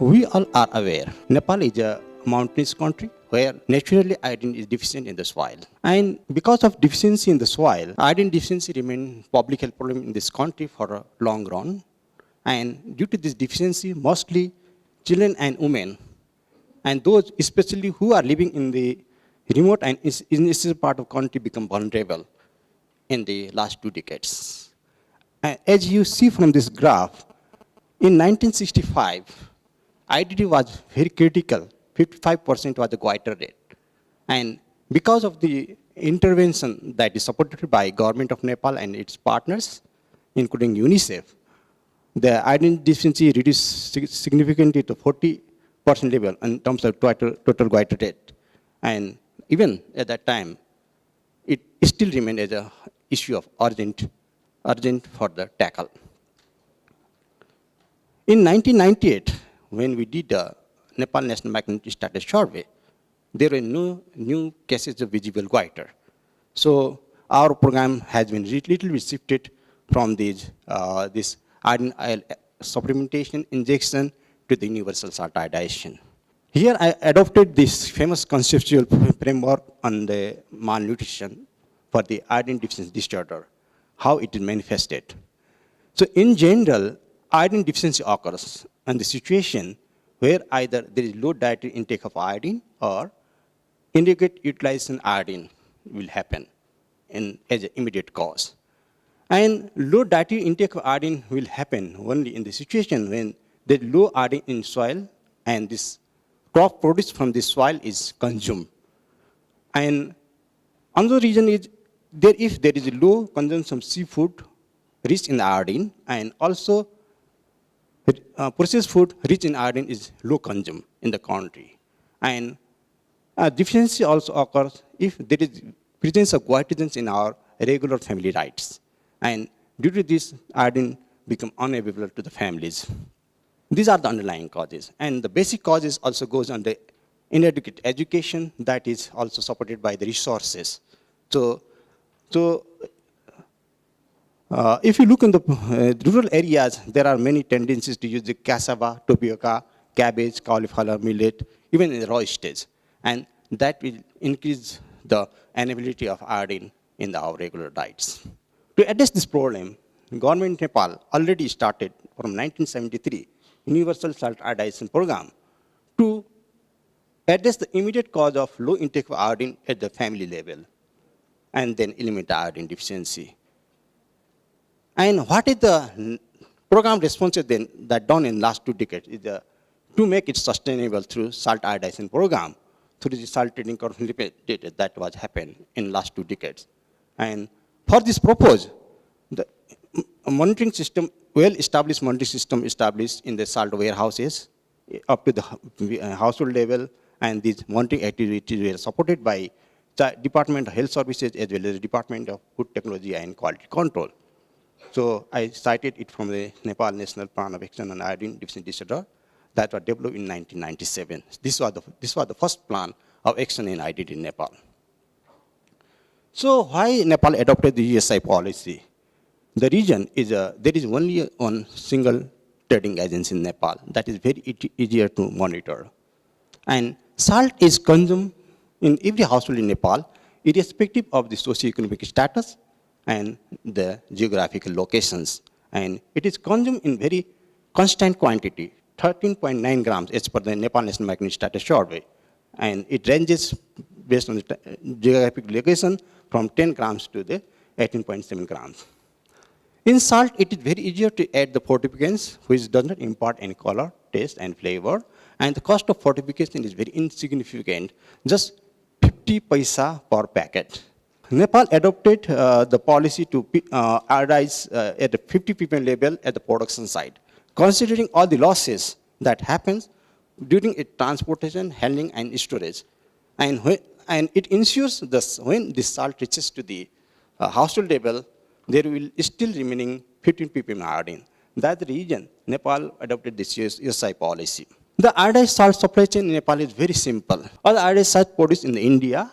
We all are aware Nepal is a mountainous country where naturally iodine is deficient in the soil. And because of deficiency in the soil, iodine deficiency remains public health problem in this country for a long run. And due to this deficiency, mostly children and women, and those especially who are living in the remote and inner part of country become vulnerable in the last 2 decades. And as you see from this graph, in 1965, IDD was very critical. 55% was the goiter rate. And because of the intervention that is supported by government of Nepal and its partners, including UNICEF, the iodine deficiency reduced significantly to 40% level in terms of total goiter rate. And even at that time, it still remained as an issue of urgent for the tackle. In 1998, when we did the Nepal National Malnutrition Status Survey, there were no new cases of visible goiter. So our program has been little bit shifted from this iodine supplementation injection to the universal salt iodization. Here I adopted this famous conceptual framework on the malnutrition for the iodine deficiency disorder, how it is manifested. So in general, iodine deficiency occurs in the situation where either there is low dietary intake of iodine or inadequate utilization iodine will happen as an immediate cause. And low dietary intake of iodine will happen only in the situation when there is low iodine in soil and this crop produced from this soil is consumed. And another reason is if there is a low consumption of seafood rich in iodine, and also processed food rich in iodine is low consumed in the country. And deficiency also occurs if there is presence of goitrogens in our regular family diets. And due to this, iodine become unavailable to the families. These are the underlying causes. And the basic causes also goes on the inadequate education that is also supported by the resources. So if you look in the rural areas, there are many tendencies to use the cassava, tapioca, cabbage, cauliflower, millet, even in the raw stage. And that will increase the availability of iodine in our regular diets. To address this problem, government of Nepal already started from 1973 Universal Salt Iodization Program to address the immediate cause of low intake of iodine at the family level and then eliminate the iodine deficiency. And what is the program responsive then that done in last 2 decades is to make it sustainable through salt iodization program, through the salt trading that was happened in last 2 decades. And for this purpose, the monitoring system, well-established monitoring system established in the salt warehouses up to the household level, and these monitoring activities were supported by the Department of Health Services as well as the Department of Food Technology and Quality Control. So I cited it from the Nepal National Plan of Action on Iodine Deficiency Disorder that was developed in 1997. This was the first plan of action in iodine in Nepal. So why Nepal adopted the USI policy? The reason is there is only one single trading agency in Nepal that is very easier to monitor. And salt is consumed in every household in Nepal, irrespective of the socioeconomic status and the geographical locations. And it is consumed in very constant quantity, 13.9 grams as per the Nepal National Malnutrition Status Survey. And it ranges based on the geographic location from 10 grams to the 18.7 grams. In salt, it is very easier to add the fortificants, which does not impart any color, taste, and flavor. And the cost of fortification is very insignificant, just 50 paisa per packet. Nepal adopted the policy to iodize at the 50 ppm level at the production site, considering all the losses that happens during its transportation, handling, and storage. And it ensures that when this salt reaches to the household level, there will still remaining 15 ppm iodine. That's the reason Nepal adopted this USI policy. The iodized salt supply chain in Nepal is very simple. All the iodized salt produced in India,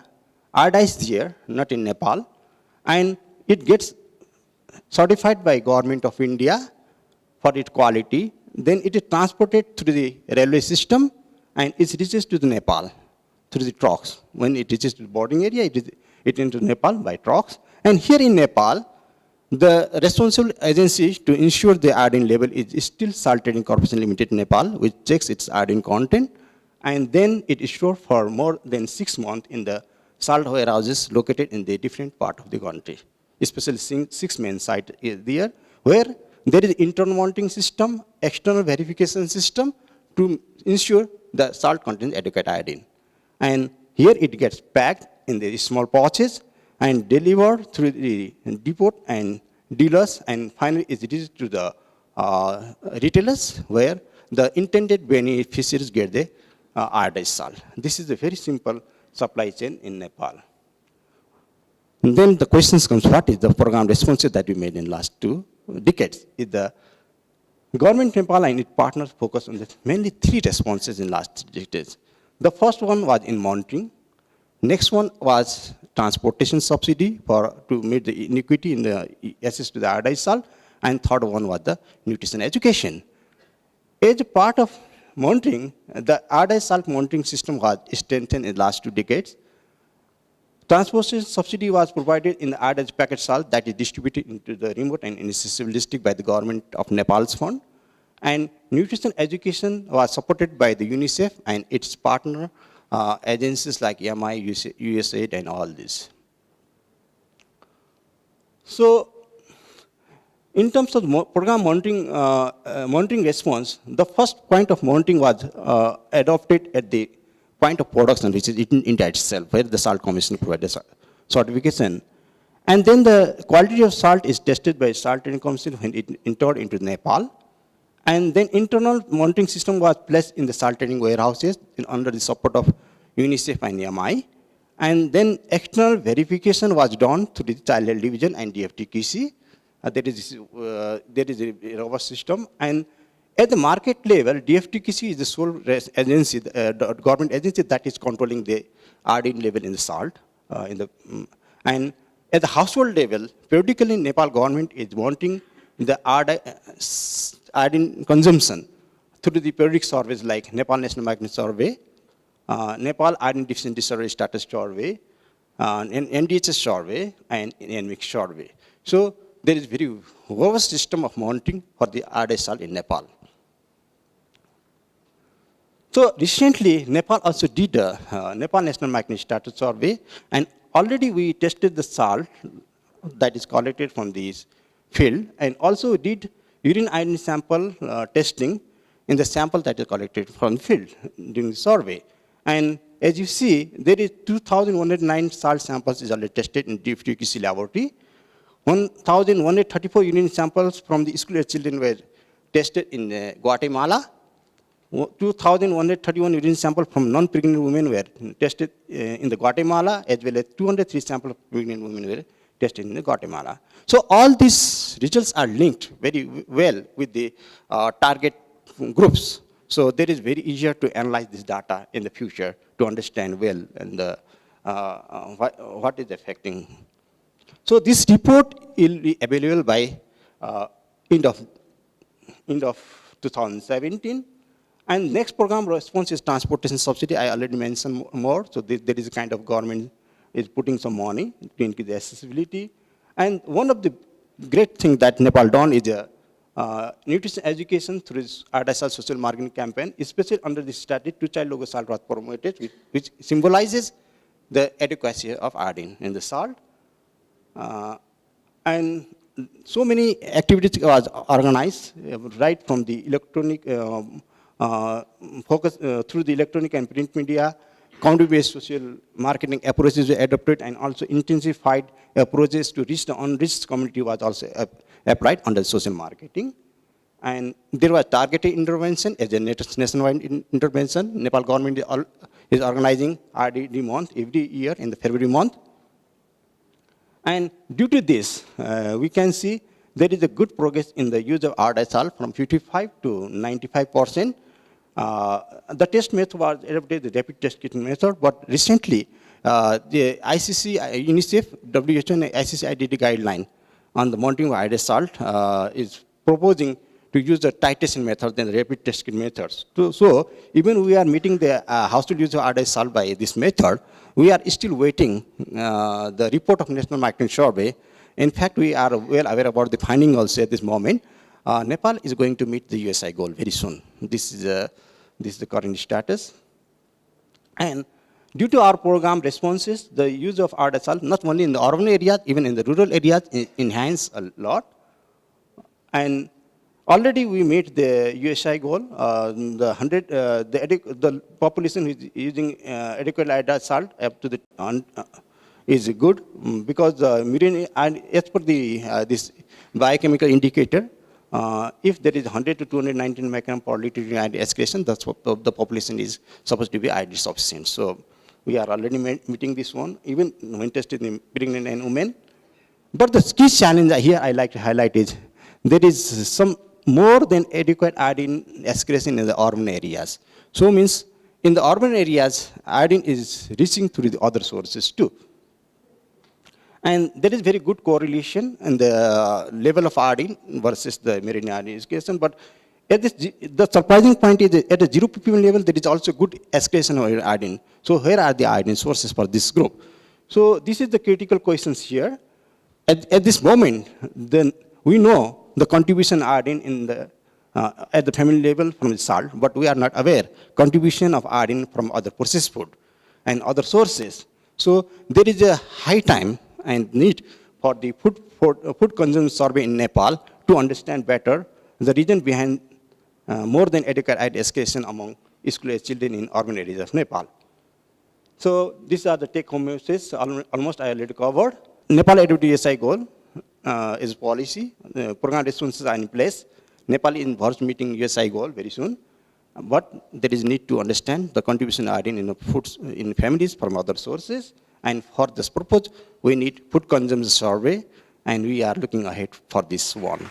iodized here, not in Nepal, and it gets certified by Government of India for its quality then it is transported through the railway system, and it reaches to the Nepal through the trucks. When it reaches to the boarding area, it into Nepal by trucks. And here in Nepal, the responsible agency to ensure the iodine level is still Salt Trading Corporation Limited Nepal, which checks its iodine content, and then it is stored for more than 6 months in the salt warehouses located in the different part of the country. Especially 6 main sites is there, where there is internal monitoring system, external verification system to ensure the salt contains adequate iodine. And here it gets packed in the small pouches and delivered through the depot and dealers, and finally is reached to the retailers, where the intended beneficiaries get the iodized salt. This is a very simple supply chain in Nepal. And then the questions comes, what is the program responses that we made in last 2 decades? Is the government Nepal and its partners focus on mainly 3 responses in last 3 decades. The first one was in monitoring. Next one was transportation subsidy to meet the inequity in the access to the iodized salt. And third one was the nutrition education. As a part of monitoring, the iodized salt monitoring system was strengthened in the last 2 decades. Transportation subsidy was provided in the iodized packet salt that is distributed into the remote and inaccessible district by the government of Nepal's fund. And nutrition education was supported by the UNICEF and its partner agencies like EMI, USAID, and all this. So, in terms of program monitoring response, the first point of monitoring was adopted at the point of production, which is in India itself, where the Salt Commission provided certification. And then the quality of salt is tested by Salt Trading Commission when it entered into Nepal. And then internal monitoring system was placed in the salt trading warehouses under the support of UNICEF and EMI. And then external verification was done through the Child Health Division and DFTQC. There is a robust system. And at the market level, DFTQC is the sole agency, the government agency that is controlling the iodine level in the salt. And at the household level, periodically Nepal government is monitoring the iodine consumption through the periodic surveys like Nepal National Magnet Survey, Nepal Iodine Deficiency Survey Status Survey, NDHS Survey, and NMIX Survey. So there is very robust system of monitoring for the iodized salt in Nepal. So recently, Nepal also did a Nepal National Magnet Status Survey, and already we tested the salt that is collected from this field, and also did urine iodine sample testing in the sample that is collected from the field during the survey. And as you see, there is 2,109 salt samples is already tested in DFTQC laboratory. 1,134 urine samples from the school children were tested in Guatemala. 2,131 urine samples from non-pregnant women were tested in the Guatemala, as well as 203 samples of pregnant women were tested in the Guatemala. So all these results are linked very well with the target groups. So there is very easier to analyze this data in the future to understand well and what is affecting. So this report will be available by end of 2017. And next program response is transportation subsidy. I already mentioned more. So there is a kind of government is putting some money to increase the accessibility. And one of the great things that Nepal done is nutrition education through its iodized social marketing campaign, especially under the strategy, 2-child logo salt was promoted, which symbolizes the adequacy of iodine in the salt. And so many activities was organized, right from the electronic focus through the electronic and print media, county-based social marketing approaches were adopted, and also intensified approaches to reach the unreached community was also applied under social marketing. And there was targeted intervention as a nationwide intervention. Nepal government is organizing RDD month every year in the February month. And due to this, we can see there is a good progress in the use of iodized salt from 55 to 95%. The test method was adopted, the rapid test kit method, but recently the ICC, UNICEF, WHO, and ICC IDD guideline on the monitoring of iodized salt is proposing to use the titration method than the rapid testing methods. So even we are meeting the household use of iodized salt by this method, we are still waiting the report of National Micronutrient Survey. In fact, we are well aware about the finding also at this moment. Nepal is going to meet the USI goal very soon. This is the current status. And due to our program responses, the use of iodized salt, not only in the urban areas, even in the rural areas, enhanced a lot. And already we meet the USI goal. The population who is using adequate iodized salt up to the is good because the as per the this biochemical indicator, if there is 100 to 219 microgram per liter iodine excretion, that's what the population is supposed to be iodine sufficient. So we are already meeting this one, even when tested in pregnant and women. But the key challenge here I like to highlight is there is some more than adequate iodine excretion in the urban areas. So means in the urban areas, iodine is reaching through the other sources too. And there is very good correlation in the level of iodine versus the marine iodine excretion. But at this, the surprising point is at the 0 ppm level, there is also good excretion of iodine. So where are the iodine sources for this group? So this is the critical questions here. At this moment, then we know the contribution iodine in the at the family level from the salt, but we are not aware contribution of iodine from other processed food and other sources. So there is a high time and need for the food consumption survey in Nepal to understand better the reason behind more than adequate iodine excretion among school-age children in urban areas of Nepal. So these are the take-home messages. Almost I already covered. Nepal USI goal is policy. Program responses are in place. Nepal is involved meeting USI goal very soon. But there is need to understand the contribution iodine in foods in families from other sources. And for this purpose, we need food consumption survey, and we are looking ahead for this one.